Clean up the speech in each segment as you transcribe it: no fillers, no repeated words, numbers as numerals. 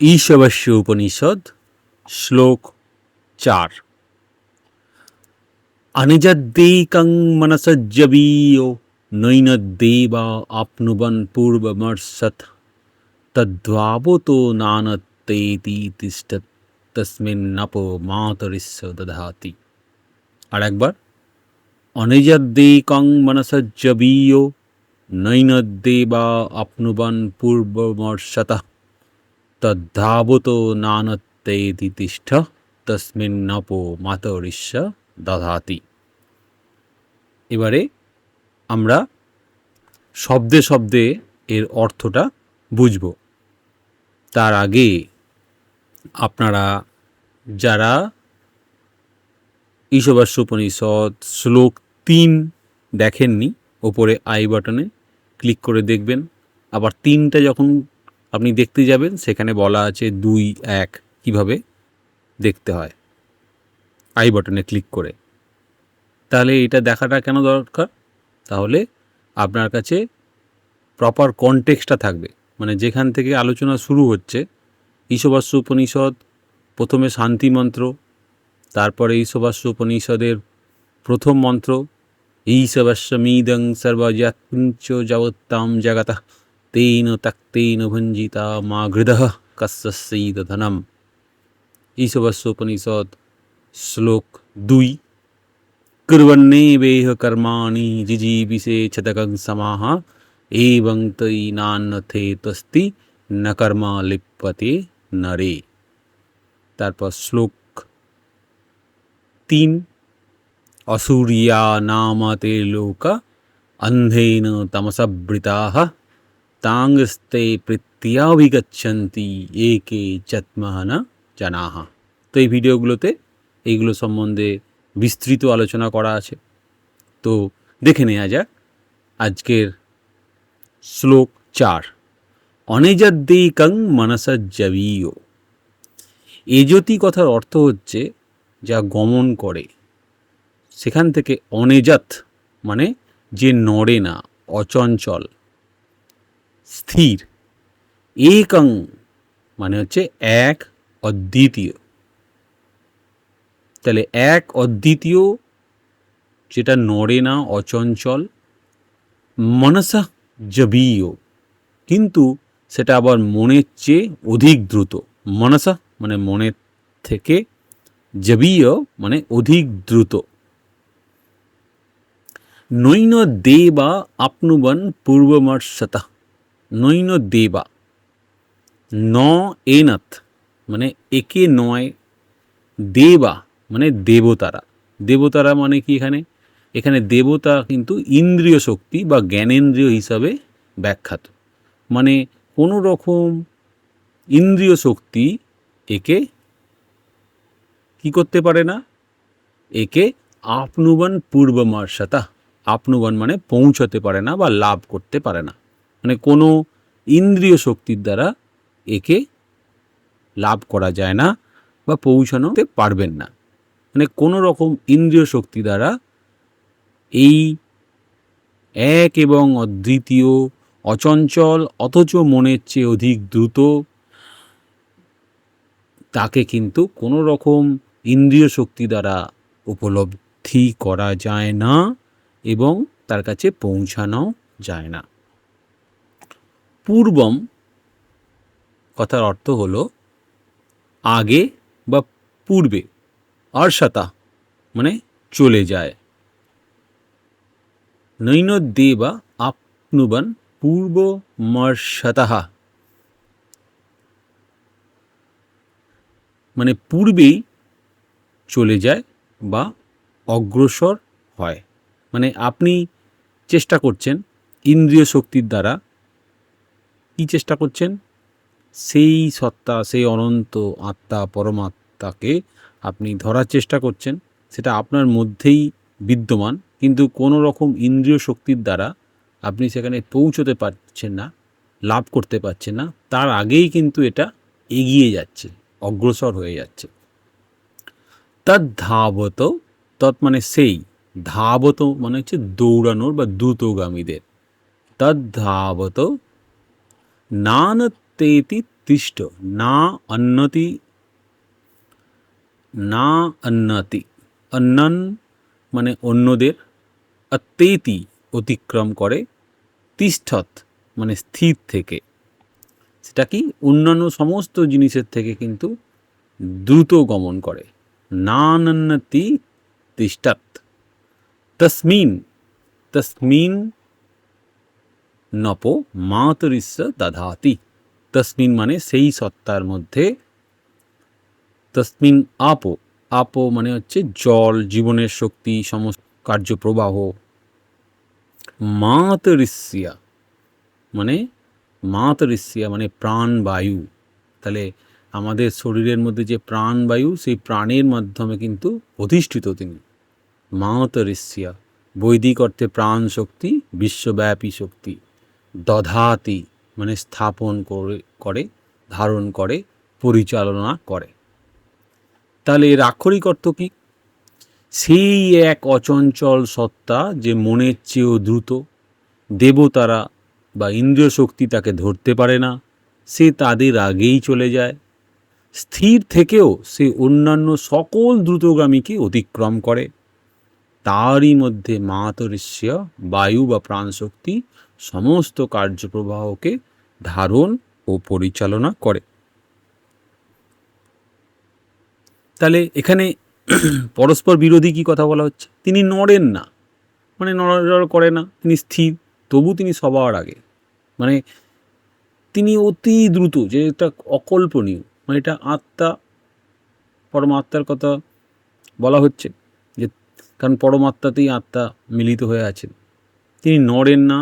ईशावास्य उपनिषद श्लोक 4। अनिजद्देकं मनसज्जवीयो नैनद्देवा आप्नुवन् पूर्वमर्षत् तद्भावतो नानत्तेति तिष्ठत् तस्मिन्नपो मातरिस्य दधाति। আর একবার, অনিজদ্দেকং মনসজ্জবীয় নৈনদ্দেবা আপ্নুবন পূর্বমর্ষতঃ তদ্ধাবতো নানত্তেতি তিষ্ঠ তস্মিন্নপো মাতরিষ্য দধাতি। এবারে আমরা শব্দে শব্দে এর অর্থটা বুঝব। তার আগে আপনারা যারা ঈশাবাস্য উপনিষদ শ্লোক 3 দেখেননি, ওপরে আই বাটনে ক্লিক করে দেখবেন। আবার 3টা যখন আপনি দেখতে যাবেন সেখানে বলা আছে 2-1 কীভাবে দেখতে হয়, আই বাটনে ক্লিক করে। তাহলে এটা দেখাটা কেন দরকার? তাহলে আপনার কাছে প্রপার কনটেক্সটটা থাকবে, মানে যেখান থেকে আলোচনা শুরু হচ্ছে। ঈশাবাস্য উপনিষদ প্রথমে শান্তি মন্ত্র, তারপরে ঈশাবাস্য উপনিষদের প্রথম মন্ত্র ঈশাবাস্যমিদং সর্বযৎকিঞ্চ যাবত্তাম জগতঃ তেন তক্তেন ভঞ্জিতা মা ঘৃদঃ কস্যস্যৈদ ধনম। ঈশাবাস্য উপনিষদ শ্লোক 2। কুর্বন্নেবেহ কর্মাণি জিজীবিষে ছদকং সমাহ এবং তৈ নান্যথেতস্তি ন কর্মা লিপ্যতে নরে। তারপর শ্লোক 3। অসূর্যা নামতে লোক অন্ধেন তমসবৃতাঃ তাংস্তে প্রীত্যাভিগচ্ছন্তি একে চত্মহন জনাঃ। তো এই ভিডিওগুলোতে এইগুলো সম্বন্ধে বিস্তৃত আলোচনা করা আছে। তো দেখে নেওয়া যাক আজকের শ্লোক 4। অনিজদ্দেকং মনসজ্জবীয়। এজতি কথার অর্থ হচ্ছে যা গমন করে। সেখান থেকে অনেজাত মানে যে নড়ে না, অচঞ্চল, স্থির। একং মানে হচ্ছে এক, অদ্বিতীয়। তাহলে এক অদ্বিতীয় যেটা নড়ে না, অচঞ্চল। মনসা জবীয়, কিন্তু সেটা আবার মনের চেয়ে অধিক দ্রুত। মনসা মানে মনের থেকে, জবীয় মানে অধিক দ্রুত। নৈন দেবা আপ্নুবন পূর্বমর্ষতঃ। নৈন দেবা, ন এনাথ মানে একে নয়, দেবা মানে দেবতারা। দেবতারা মানে কি? এখানে দেবতা কিন্তু ইন্দ্রিয় শক্তি বা জ্ঞানেন্দ্রিয় হিসাবে ব্যাখ্যাত। মানে কোনো রকম ইন্দ্রিয় শক্তি একে কি করতে পারে না, একে আপনুবন পূর্বমর্ষতা। আপনুবন মানে পৌঁছতে পারে না বা লাভ করতে পারে না। মানে কোনো ইন্দ্রিয় শক্তির দ্বারা একে লাভ করা যায় না বা পৌঁছানোতে পারবেন না। মানে কোনো রকম ইন্দ্রিয় শক্তি দ্বারা এই এক এবং অদ্বিতীয়, অচঞ্চল অথচ মনের চেয়ে অধিক দ্রুত, তাকে কিন্তু কোনো রকম ইন্দ্রিয় শক্তি দ্বারা উপলব্ধি করা যায় না এবং তার কাছে পৌঁছানো যায় না। পূর্বম কথার অর্থ হলো আগে বা পূর্বে। অর্ষতা মানে চলে যায়। নৈনদ্দেবা আপ্নুবন পূর্বমর্ষতঃ মানে পূর্বেই চলে যায় বা অগ্রসর হয়। মানে আপনি চেষ্টা করছেন ইন্দ্রিয় শক্তির দ্বারা, কি চেষ্টা করছেন? সেই সত্তা, সেই অনন্ত আত্মা, পরমাত্মাকে আপনি ধরার চেষ্টা করছেন। সেটা আপনার মধ্যেই বিদ্যমান, কিন্তু কোনো রকম ইন্দ্রিয় শক্তির দ্বারা আপনি সেখানে পৌঁছতে পারছেন না, লাভ করতে পারছেন না। তার আগেই কিন্তু এটা এগিয়ে যাচ্ছে, অগ্রসর হয়ে যাচ্ছে। তদ্ধাবত, তৎ মানে সেই, ধাবত মানে হচ্ছে দৌড়ানোর বা দ্রুতগামীদের। তদ্ধাবত নানত্তেতি উত্তিষ্ঠ, না অন্নতি, না অন্নতি, অন্নন মানে অন্যদের, অত্যেতি অতিক্রম করে, তিষ্ঠৎ মানে স্থির থেকে, সেটা কি অন্যান্য সমস্ত জিনিসের থেকে কিন্তু দ্রুত গমন করে। নানন্নতি তিষ্ঠৎ, তস্মিন, তস্মিন নপ মাতরিস্য দধাতি, তস্মিন মানে সেই সত্তার মধ্যে, তস্মিন আপো, আপো মানে হচ্ছে জল, জীবনের শক্তি, সমস্ত কার্যপ্রবাহ, মাতরিস্যা মানে, মাতরিস্যা মানে প্রাণবায়ু। তাহলে আমাদের শরীরের মধ্যে যে প্রাণবায়ু, সেই প্রাণের মাধ্যমে কিন্তু অধিষ্ঠিত তিনি। মাতরিস্যা বৈদিক অর্থে প্রাণ শক্তি, বিশ্বব্যাপী শক্তি। দধাতি মানে স্থাপন করে, ধারণ করে, পরিচালনা করে। তাহলে এর আক্ষরিক অর্থ কি? সেই এক অচঞ্চল সত্তা যে মনের চেয়েও দ্রুত, দেবতারা বা ইন্দ্রিয় শক্তি তাকে ধরতে পারে না, সে তাদের আগেই চলে যায়। স্থির থেকেও সে অন্যান্য সকল দ্রুতগামীকে অতিক্রম করে। তারই মধ্যে মাতরিস্য বায়ু বা প্রাণশক্তি সমস্ত কার্যপ্রবাহকে ধারণ ও পরিচালনা করে। তাহলে এখানে পরস্পর বিরোধী কি কথা বলা হচ্ছে? তিনি নড়েন না, মানে নড়াচড়া করে না, তিনি স্থির, তবু তিনি সবার আগে, মানে তিনি অতি দ্রুত, যে এটা অকল্পনীয়, মানে এটা আত্মা, পরমাত্মার কথা বলা হচ্ছে, যে কারণ পরমাত্মাতেই আত্মা মিলিত হয়ে আছেন। তিনি নড়েন না,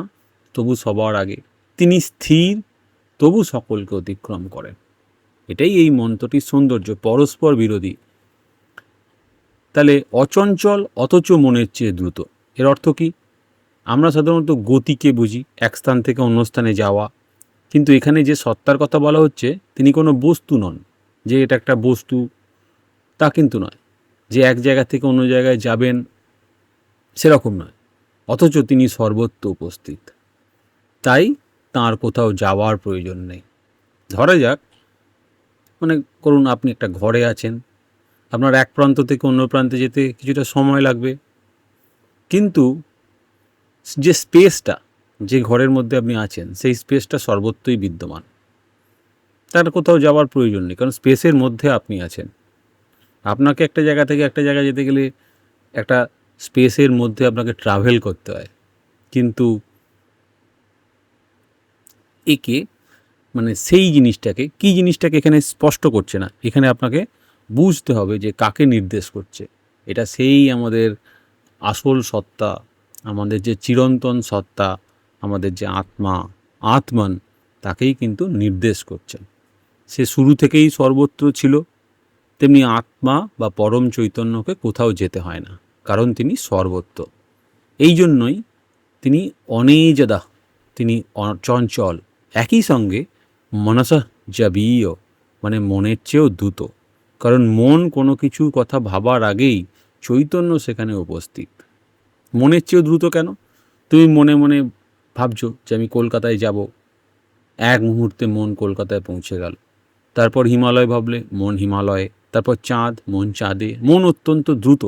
তবু সবার আগে, তিনি স্থির, তবু সকলকে অতিক্রম করেন। এটাই এই মন্ত্রটির সৌন্দর্য, পরস্পর বিরোধী। তাহলে অচঞ্চল অথচ মনের চেয়ে দ্রুত, এর অর্থ কি? আমরা সাধারণত গতিকে বুঝি, এক স্থান থেকে অন্য স্থানে যাওয়া, কিন্তু এখানে যে সত্তার কথা বলা হচ্ছে, তিনি কোনো বস্তু নন, যে এটা একটা বস্তু তা কিন্তু নয়, যে এক জায়গা থেকে অন্য জায়গায় যাবেন সেরকম নয়, অথচ তিনি সর্বত্র উপস্থিত, তাই তার কোথাও যাওয়ার প্রয়োজন নেই। ধরা যাক, মানে করুন আপনি একটা ঘরে আছেন, আপনার এক প্রান্ত থেকে অন্য প্রান্তে যেতে কিছুটা সময় লাগবে, কিন্তু যে স্পেসটা, যে ঘরের মধ্যে আপনি আছেন, সেই স্পেসটা সর্বত্রই বিদ্যমান, তার কোথাও যাওয়ার প্রয়োজন নেই, কারণ স্পেসের মধ্যে আপনি আছেন। আপনাকে একটা জায়গা থেকে একটা জায়গায় যেতে গেলে একটা স্পেসের মধ্যে আপনাকে ট্রাভেল করতে হয়, কিন্তু একে মানে সেই জিনিসটাকে, কি জিনিসটাকে এখানে স্পষ্ট করছে না, এখানে আপনাকে বুঝতে হবে যে কাকে নির্দেশ করছে। এটা সেই আমাদের আসল সত্তা, আমাদের যে চিরন্তন সত্তা, আমাদের যে আত্মা, আত্মান, তাকেই কিন্তু নির্দেশ করছে। সে শুরু থেকেই সর্বত্র ছিল, তেমনি আত্মা বা পরম চৈতন্যকে কোথাও যেতে হয় না, কারণ তিনি সর্বত্র। এই জন্যই তিনি অনেজদা, তিনি অচঞ্চল, একই সঙ্গে মনসা জাবীয় মানে মনের চেয়েও দ্রুত, কারণ মন কোনো কিছু কথা ভাবার আগেই চৈতন্য সেখানে উপস্থিত। মনের চেয়েও দ্রুত কেন? তুমি মনে মনে ভাবছো যে আমি কলকাতায় যাব, এক মুহূর্তে মন কলকাতায় পৌঁছে গেল। তারপর হিমালয় ভাবলে, মন হিমালয়ে। তারপর চাঁদ, মন চাঁদে। মন অত্যন্ত দ্রুত,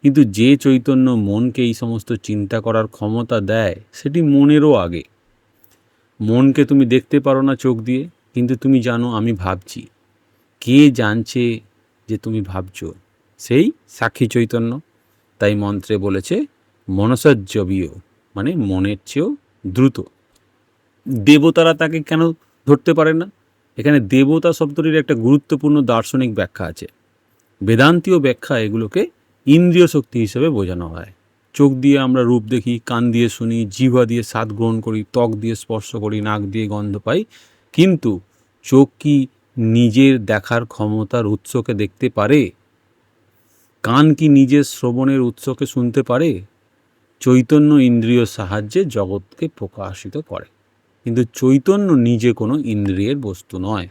কিন্তু যে চৈতন্য মনকে এই সমস্ত চিন্তা করার ক্ষমতা দেয়, সেটি মনেরও আগে। মনকে তুমি দেখতে পারো না চোখ দিয়ে, কিন্তু তুমি জানো আমি ভাবছি। কে জানছে যে তুমি ভাবছো? সেই সাক্ষী চৈতন্য। তাই মন্ত্রে বলেছে মনসজ্জবীয় মানে মনের চেয়েও দ্রুত। দেবতারা তাকে কেন ধরতে পারে না? এখানে দেবতা শব্দটির একটা গুরুত্বপূর্ণ দার্শনিক ব্যাখ্যা আছে। বেদান্তীয় ব্যাখ্যা এগুলোকে ইন্দ্রিয় শক্তি হিসেবে বোঝানো হয়। চোখ দিয়ে আমরা রূপ দেখি, কান দিয়ে শুনি, জিহ্বা দিয়ে স্বাদ গ্রহণ করি, ত্বক দিয়ে স্পর্শ করি, নাক দিয়ে গন্ধ পাই, কিন্তু চোখ কি নিজের দেখার ক্ষমতার উৎসকে দেখতে পারে? কান কি নিজের শ্রবণের উৎসকে শুনতে পারে? চৈতন্য ইন্দ্রিয় সাহায্যে জগৎকে প্রকাশিত করে, কিন্তু চৈতন্য নিজে কোনো ইন্দ্রিয়ের বস্তু নয়,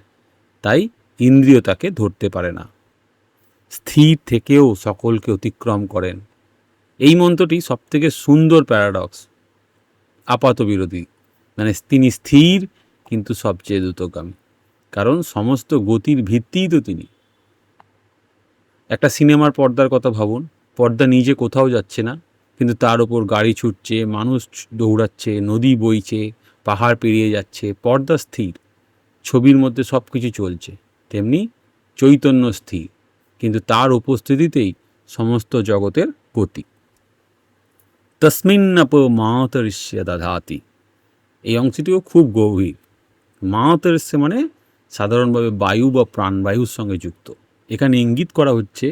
তাই ইন্দ্রিয় তাকে ধরতে পারে না। স্থির থেকেও সকলকে অতিক্রম করেন। এই মন্ত্রটি সবথেকে সুন্দর প্যারাডক্স, আপাত বিরোধী, মানে তিনি স্থির কিন্তু সবচেয়ে দ্রুতগামী। কারণ সমস্ত গতির ভিত্তিই তো তিনি। একটা সিনেমার পর্দার কথা ভাবুন, পর্দা নিজে কোথাও যাচ্ছে না, কিন্তু তার ওপর গাড়ি ছুটছে, মানুষ দৌড়াচ্ছে, নদী বইছে, পাহাড় পেরিয়ে যাচ্ছে, পর্দা স্থির, ছবির মধ্যে সব কিছু চলছে। তেমনি চৈতন্য স্থির, কিন্তু তার উপস্থিতিতেই সমস্ত জগতের গতি। তস্মিন্নপ মাতরিষ্য দধাতি, এই অংশটিও খুব গভীর। মাতরিষ্য মানে সাধারণভাবে বায়ু বা প্রাণবায়ুর সঙ্গে যুক্ত। এখানে ইঙ্গিত করা হচ্ছে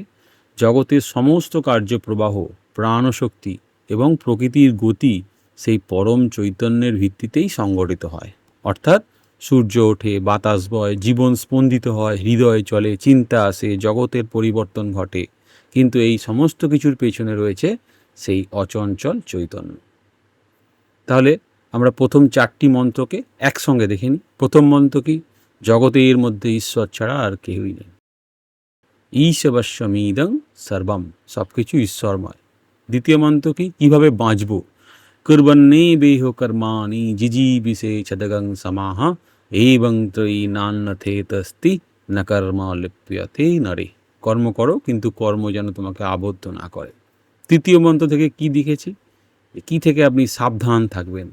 জগতের সমস্ত কার্যপ্রবাহ, প্রাণশক্তি এবং প্রকৃতির গতি সেই পরম চৈতন্যের ভিত্তিতেই সংগঠিত হয়। অর্থাৎ সূর্য ওঠে, বাতাস বয়, জীবন স্পন্দিত হয়, হৃদয়ে চলে, চিন্তা আসে, জগতের পরিবর্তন ঘটে, কিন্তু এই সমস্ত কিছুর পেছনে রয়েছে সেই অচঞ্চল চৈতন্য। তাহলে আমরা প্রথম 4টি মন্ত্রকে একসঙ্গে দেখে নিই। প্রথম মন্ত্র কি? জগতের মধ্যে ঈশ্বর ছাড়া আর কেউই নেই। ঈশবস্যমিদং সর্বম, সব কিছু ঈশ্বরময়। দ্বিতীয় মন্ত্র কি? কীভাবে বাঁচব? কুর্বন্নে বেহ কর্মাণি জিজীবিষে ছদগং সমাহ এবং ত্রয়ী নান্যথেতস্তি ন কর্ম লিপ্যতে নরে। কর্ম করো, কিন্তু কর্ম যেন তোমাকে আবদ্ধ না করে। তৃতীয় মন্ত্র থেকে কি দেখেছি? কি থেকে আপনি সাবধান থাকবেন?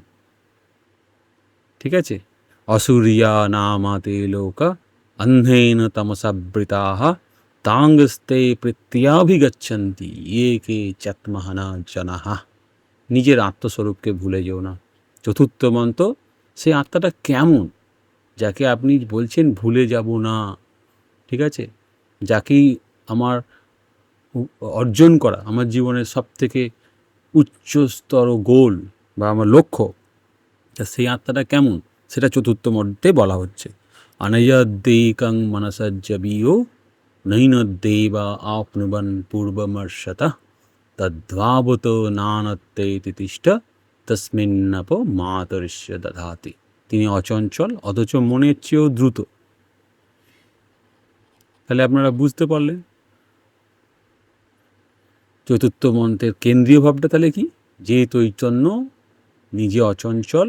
ঠিক আছে, অসূর্যা নামাতে লোক অন্ধেন তমসাবৃতাহ তাঙ্গস্তে প্রত্যাভিগচ্ছন্তি ये কে চত্মহনা জনাহ। নিজের আত্মস্বরূপকে ভুলে যেও না। চতুর্থ মন্ত্র, সেই আত্মাটা কেমন যাকে আপনি বলছেন ভুলে যাব না, ঠিক আছে, যাকেই আমার অর্জন করা আমার জীবনের সবথেকে উচ্চস্তর গোল বা আমার লক্ষ্য, তা সেই আত্মাটা কেমন সেটা চতুর্থ মন্ত্রে বলা হচ্ছে। অনয়দ্যেকং মনসজ্জবীয় নৈনদ্দেবা আপনুবন পূর্বমর্ষত তদ্ভাবত নানত্তে তিতিষ্ঠ তস্মিন্নপ মাতরিষ্য দধাতি। তিনি অচঞ্চল অথচ মনের চেয়েও দ্রুত। তাহলে আপনারা বুঝতে পারলেন চতুর্থ মন্ত্রের কেন্দ্রীয় ভাবটা তাহলে কি? যে চৈতন্য নিজে অচঞ্চল,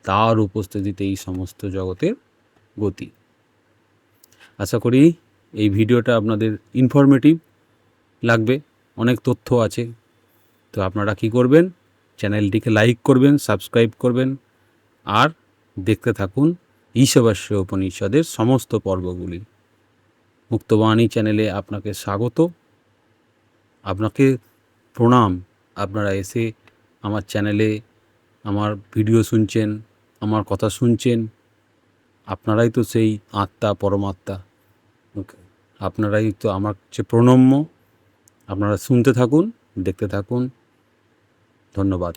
তার উপস্থিতিতে এই সমস্ত জগতের গতি। আশা করি এই ভিডিওটা আপনাদের ইনফরমেটিভ লাগবে, অনেক তথ্য আছে। তো আপনারা কি করবেন? চ্যানেলটিকে লাইক করবেন, সাবস্ক্রাইব করবেন, আর দেখতে থাকুন ঈশাবাস্য উপনিষদের সমস্ত পর্বগুলি। মুক্তবাণী চ্যানেলে আপনাকে স্বাগত, আপনাকে প্রণাম। আপনারা এসে আমার চ্যানেলে আমার ভিডিও শুনছেন, আমার কথা শুনছেন। আপনারাই তো সেই আত্মা, পরমাত্মা। আপনারাই তো আমার যে প্রণম্য। আপনারা শুনতে থাকুন, দেখতে থাকুন। ধন্যবাদ।